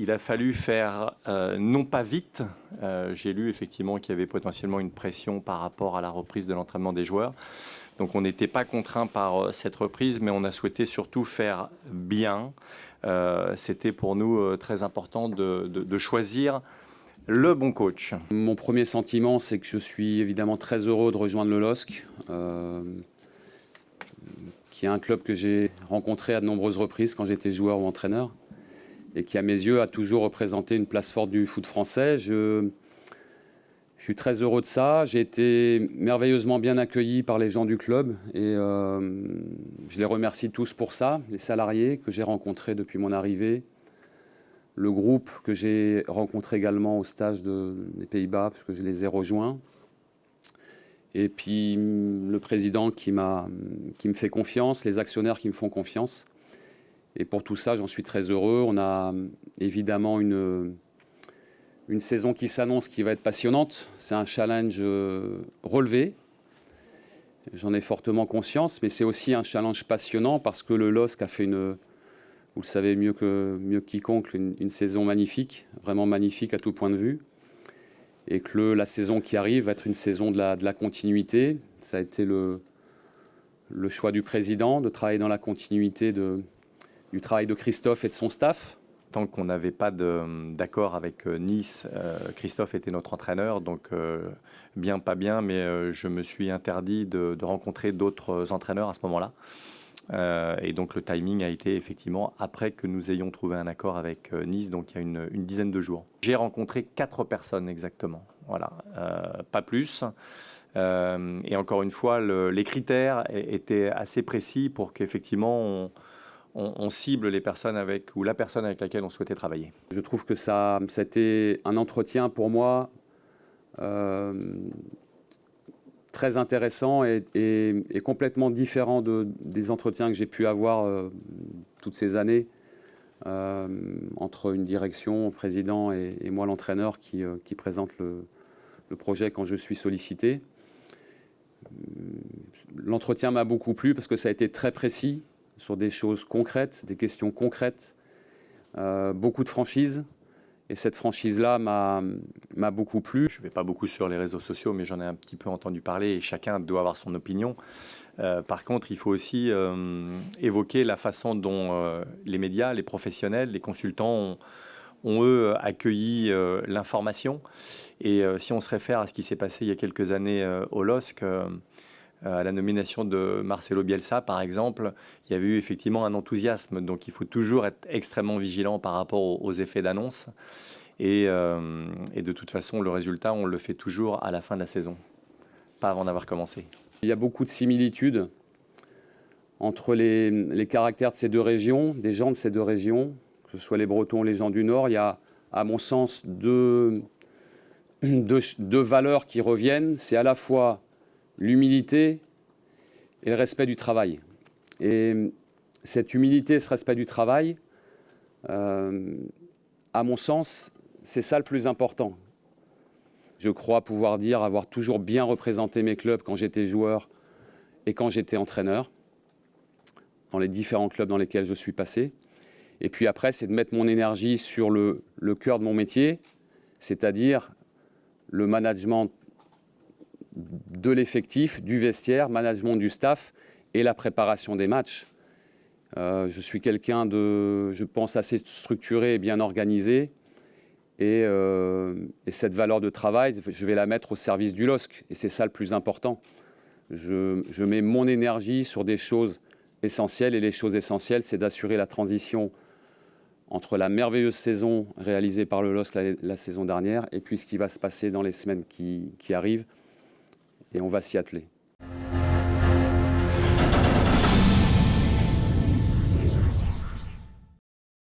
Il a fallu faire non pas vite, j'ai lu effectivement qu'il y avait potentiellement une pression par rapport à la reprise de l'entraînement des joueurs. Donc on n'était pas contraint par cette reprise, mais on a souhaité surtout faire bien. C'était pour nous très important de choisir le bon coach. Mon premier sentiment, c'est que je suis évidemment très heureux de rejoindre le LOSC, qui est un club que j'ai rencontré à de nombreuses reprises quand j'étais joueur ou entraîneur, et qui, à mes yeux, a toujours représenté une place forte du foot français. Je suis très heureux de ça. J'ai été merveilleusement bien accueilli par les gens du club, et je les remercie tous pour ça, les salariés que j'ai rencontrés depuis mon arrivée, le groupe que j'ai rencontré également au stage des Pays-Bas, parce que je les ai rejoints. Et puis le président qui me fait confiance, les actionnaires qui me font confiance. Et pour tout ça, j'en suis très heureux. On a évidemment une saison qui s'annonce qui va être passionnante. C'est un challenge relevé. J'en ai fortement conscience, mais c'est aussi un challenge passionnant parce que le LOSC a fait vous le savez mieux que quiconque, une saison magnifique, vraiment magnifique à tout point de vue. Et que la saison qui arrive va être une saison de la continuité. Ça a été le choix du président de travailler dans la continuité du travail de Christophe et de son staff. Tant qu'on n'avait pas d'accord avec Nice, Christophe était notre entraîneur, donc bien, pas bien, mais je me suis interdit de rencontrer d'autres entraîneurs à ce moment-là. Et donc le timing a été effectivement après que nous ayons trouvé un accord avec Nice, donc il y a une dizaine de jours. J'ai rencontré 4 personnes exactement, voilà, pas plus. Et encore une fois, les critères étaient assez précis pour qu'effectivement on cible les personnes ou la personne avec laquelle on souhaitait travailler. Je trouve que c'était un entretien pour moi très intéressant et complètement différent des entretiens que j'ai pu avoir toutes ces années entre une direction, un président et moi l'entraîneur qui présente le projet quand je suis sollicité. L'entretien m'a beaucoup plu parce que ça a été très précis sur des choses concrètes, des questions concrètes, beaucoup de franchise. Et cette franchise-là m'a beaucoup plu. Je ne vais pas beaucoup sur les réseaux sociaux, mais j'en ai un petit peu entendu parler et chacun doit avoir son opinion. Par contre, il faut aussi évoquer la façon dont les médias, les professionnels, les consultants ont eux, accueilli l'information. Et si on se réfère à ce qui s'est passé il y a quelques années au LOSC, à la nomination de Marcelo Bielsa, par exemple, il y avait eu effectivement un enthousiasme. Donc il faut toujours être extrêmement vigilant par rapport aux effets d'annonce. Et de toute façon, le résultat, on le fait toujours à la fin de la saison, pas avant d'avoir commencé. Il y a beaucoup de similitudes entre les caractères de ces deux régions, des gens de ces deux régions, que ce soit les Bretons ou les gens du Nord. Il y a, à mon sens, deux valeurs qui reviennent. C'est à la fois l'humilité et le respect du travail. Et cette humilité, ce respect du travail, à mon sens, c'est ça le plus important. Je crois pouvoir dire avoir toujours bien représenté mes clubs quand j'étais joueur et quand j'étais entraîneur, dans les différents clubs dans lesquels je suis passé. Et puis après, c'est de mettre mon énergie sur le cœur de mon métier, c'est-à-dire le management de l'effectif, du vestiaire, management du staff et la préparation des matchs. Je suis quelqu'un je pense, assez structuré et bien organisé. Et cette valeur de travail, je vais la mettre au service du LOSC. Et c'est ça le plus important. Je mets mon énergie sur des choses essentielles. Et les choses essentielles, c'est d'assurer la transition entre la merveilleuse saison réalisée par le LOSC la saison dernière et puis ce qui va se passer dans les semaines qui arrivent. Et on va s'y atteler.